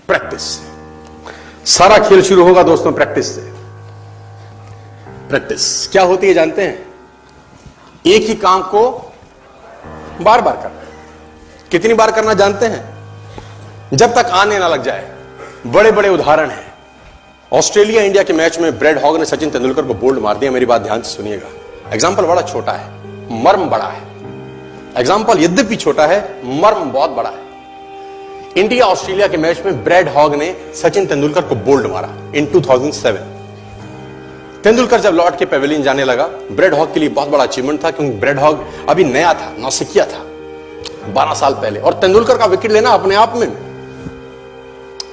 Practice. सारा खेल शुरू होगा दोस्तों प्रैक्टिस से। प्रैक्टिस क्या होती है जानते हैं? एक ही काम को बार बार करना। कितनी बार करना जानते हैं? जब तक आने ना लग जाए। बड़े बड़े उदाहरण हैं। ऑस्ट्रेलिया इंडिया के मैच में ब्रेड हॉग ने सचिन तेंदुलकर को बोल्ड मार दिया। मेरी बात ध्यान से सुनिएगा। एग्जाम्पल बड़ा छोटा है, मर्म बड़ा है। एग्जाम्पल यद्यपि छोटा है, मर्म बहुत बड़ा है। इंडिया ऑस्ट्रेलिया के मैच में ब्रेड हॉग ने सचिन तेंदुलकर को बोल्ड मारा इन 2007। तेंदुलकर जब लौट के पेविलियन जाने लगा, ब्रेड हॉग के लिए बहुत बड़ा अचीवमेंट था, क्योंकि ब्रेड हॉग अभी नया था, नौसिखिया था 12 साल पहले, और तेंदुलकर का विकेट लेना अपने आप में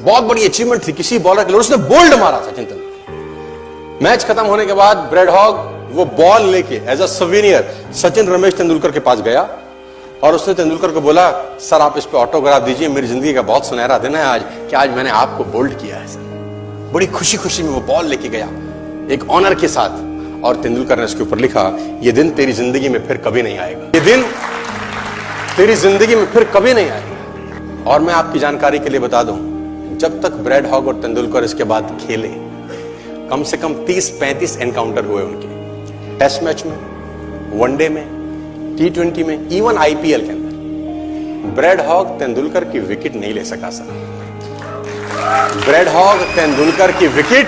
बहुत बड़ी अचीवमेंट थी किसी बॉलर के लिए। उसने बोल्ड मारा सचिन तेंदुलकर। मैच खत्म होने के बाद ब्रेड हॉग वो बॉल लेके as a souvenir Sachin Ramesh Tendulkar के पास गया और उसने तेंदुलकर को बोला, सर आप इस पे ऑटोग्राफ दीजिए, मेरी जिंदगी का बहुत सुनहरा दिन है आज कि आज मैंने आपको बोल्ड किया है सर। बड़ी खुशी खुशी में वो बॉल लेके गया एक ऑनर के साथ, और तेंदुलकर ने उसके ऊपर लिखा, ये दिन तेरी जिंदगी में फिर कभी नहीं आएगा, ये दिन तेरी जिंदगी में फिर कभी नहीं आएगा। और मैं आपकी जानकारी के लिए बता दूं, जब तक ब्रेड हॉग और तेंदुलकर इसके बाद खेले, कम से कम 30-35 एनकाउंटर हुए उनके, टेस्ट मैच में, वनडे में, T20 में, इवन IPL के अंदर। ब्रेड हॉग तेंदुलकर की विकेट नहीं ले सका सर। ब्रेड हॉग तेंदुलकर की विकेट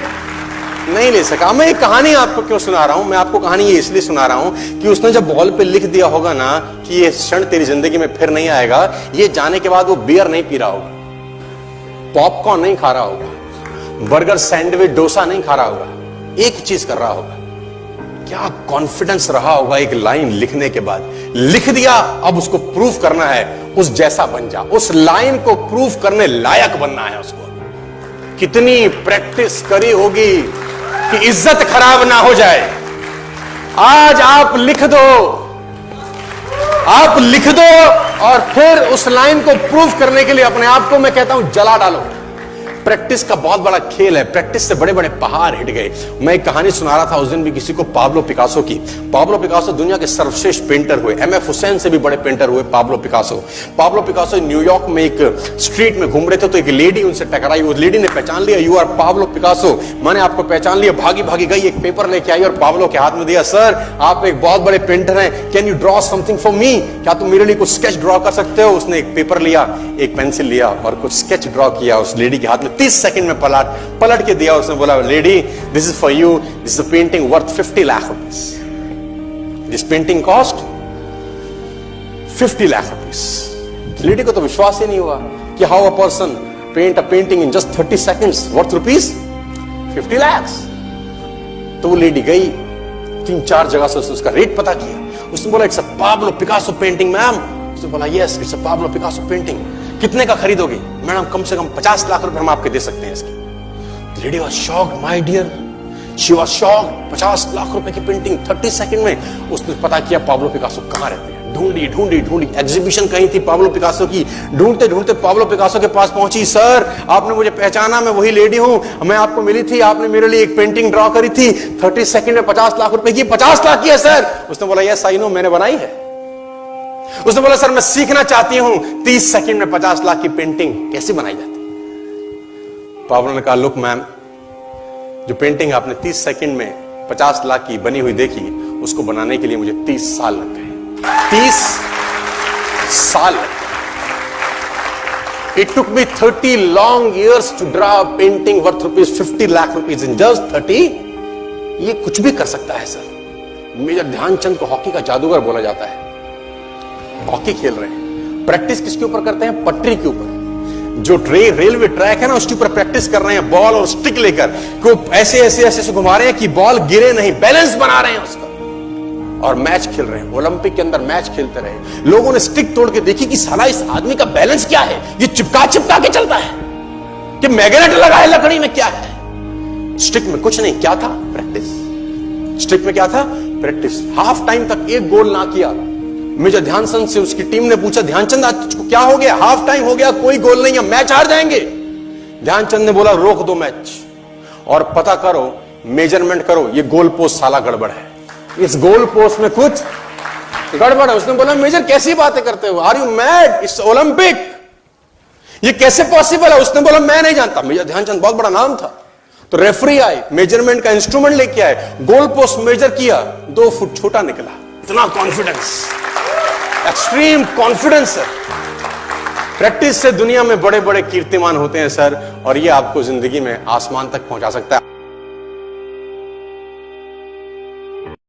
नहीं ले सका। मैं एक कहानी आपको क्यों सुना रहा हूं? मैं आपको कहानी ये इसलिए सुना रहा हूं कि उसने जब बॉल पे लिख दिया होगा ना कि ये क्षण तेरी जिंदगी में फिर नहीं आएगा, ये जाने के बाद वो बियर नहीं पी रहा होगा, पॉपकॉर्न नहीं खा रहा होगा, बर्गर, सैंडविच, डोसा नहीं खा रहा होगा, एक चीज कर रहा होगा। क्या कॉन्फिडेंस रहा होगा एक लाइन लिखने के बाद। लिख दिया, अब उसको प्रूफ करना है, उस जैसा बन जा। उस लाइन को प्रूफ करने लायक बनना है उसको। कितनी प्रैक्टिस करी होगी कि इज्जत खराब ना हो जाए। आज आप लिख दो, आप लिख दो, और फिर उस लाइन को प्रूफ करने के लिए अपने आप को मैं कहता हूं जला डालो। प्रैक्टिस का बहुत बड़ा खेल है। प्रैक्टिस से बड़े बड़े पहाड़ हिट गए। मैं एक कहानी सुना रहा था उस दिन भी किसी को, पाब्लो पिकासो की। पाब्लो पिकासो दुनिया के सर्वश्रेष्ठ पेंटर हुए। MF हुसैन से भी बड़े पेंटर हुए Pablo Picasso. Pablo Picasso New York में एक स्ट्रीट में घूम रहे थे, तो एक लेडी उनसे टकराई। उस लेडी ने पहचान लिया, यू आर पाब्लो पिकासो, मैंने आपको पहचान लिया। भागी भागी गई, एक पेपर लेके आई और पाब्लो के हाथ में दिया। सर आप एक बहुत बड़े पेंटर हैं, can you draw something for me? क्या तुम मेरे लिए कुछ स्केच ड्रॉ कर सकते हो? उसने एक पेपर लिया, एक पेंसिल लिया और कुछ स्केच ड्रॉ किया उस लेडी के हाथ में। 30 सेकंड में पलट के दिया। उसने बोला, lady this is for you, this is a painting worth 50 lakh rupees. This painting cost 50 lakh rupees. Lady को तो विश्वास ही नहीं हुआ कि how a person paint a painting in just 30 seconds worth rupees 50 lakh. तो वो लेडी गई, 3-4 जगह से उसका रेट पता किया। उसने बोला, it's a Pablo Picasso painting ma'am. उसने बोला, yes it's a Pablo Picasso painting. कितने का खरीदोगे? मैडम कम से कम 50 लाख रुपए हम आपके दे सकते हैं इसकी। Lady was shocked, my dear, she was shocked. 50 lakh रुपए की पेंटिंग 30 सेकंड में। उसने पता किया पाब्लो पिकासो कहां रहते हैं। ढूंढी ढूंढी ढूंढी, एग्जीबिशन कहीं थी पाब्लो पिकासो की। ढूंढते ढूंढते पाब्लो पिकासो के पास पहुंची। सर आपने मुझे पहचाना, मैं वही लेडी हूं, मैं आपको मिली थी, आपने मेरे लिए एक पेंटिंग ड्रॉ करी थी 30 सेकंड में 50 लाख रुपए की। 50 लाख की है सर? उसने बोला, यस आई नो, मैंने बनाई है। उसने बोला, सर मैं सीखना चाहती हूं 30 सेकंड में 50 लाख की पेंटिंग कैसे बनाई जाती। पाब्लो ने कहा, लुक मैम, जो पेंटिंग आपने 30 सेकंड में 50 लाख की बनी हुई देखी, उसको बनाने के लिए मुझे 30 साल लग गए। 30 साल लग गए। It took me 30 long years to draw a painting worth rupees 50 lakh rupees in just 30। ये कुछ भी कर सकता है सर। मेजर ध्यानचंद को हॉकी का जादूगर बोला जाता है। हॉकी खेल रहे हैं, प्रैक्टिस किसके ऊपर करते हैं? पटरी के ऊपर। जो रेलवे ट्रैक है ना, उसके ऊपर प्रैक्टिस कर रहे हैं, बॉल और स्टिक लेकर को ऐसे ऐसे ऐसे घुमा रहे हैं कि बॉल गिरे नहीं, बैलेंस बना रहे हैं उसका, और मैच खेल रहे हैं। ओलंपिक के अंदर मैच खेलते रहे। लोगों ने स्टिक तोड़ के देखी कि साला इस आदमी का बैलेंस क्या है, ये चिपका चिपका के चलता है कि मैग्नेट लगा है लकड़ी में, क्या है? स्टिक में कुछ नहीं, क्या था? प्रैक्टिस। स्टिक में क्या था? प्रैक्टिस। हाफ टाइम तक एक गोल ना किया। मेजर ध्यानचंद से उसकी टीम ने पूछा, ध्यानचंद आज तुझको क्या हो गया? हाफ टाइम हो गया, कोई गोल नहीं है, मैच हार जाएंगे। ध्यानचंद ने बोला, रोक दो मैच और पता करो, मेजरमेंट करो, ये गोल पोस्ट साला गड़बड़ है, इस गोल पोस्ट में कुछ गड़बड़ है। उसने बोला, मेजर कैसी बातें करते हो? Are you mad? It's Olympic. ये कैसे पॉसिबल है? उसने बोला मैं नहीं जानता। मेजर ध्यानचंद बहुत बड़ा नाम था। तो रेफरी आए, मेजरमेंट का इंस्ट्रूमेंट लेके आए, गोल पोस्ट मेजर किया, 2 फुट छोटा निकला। इतना कॉन्फिडेंस, एक्सट्रीम कॉन्फिडेंस है। प्रैक्टिस से दुनिया में बड़े बड़े कीर्तिमान होते हैं सर, और ये आपको जिंदगी में आसमान तक पहुंचा सकता है।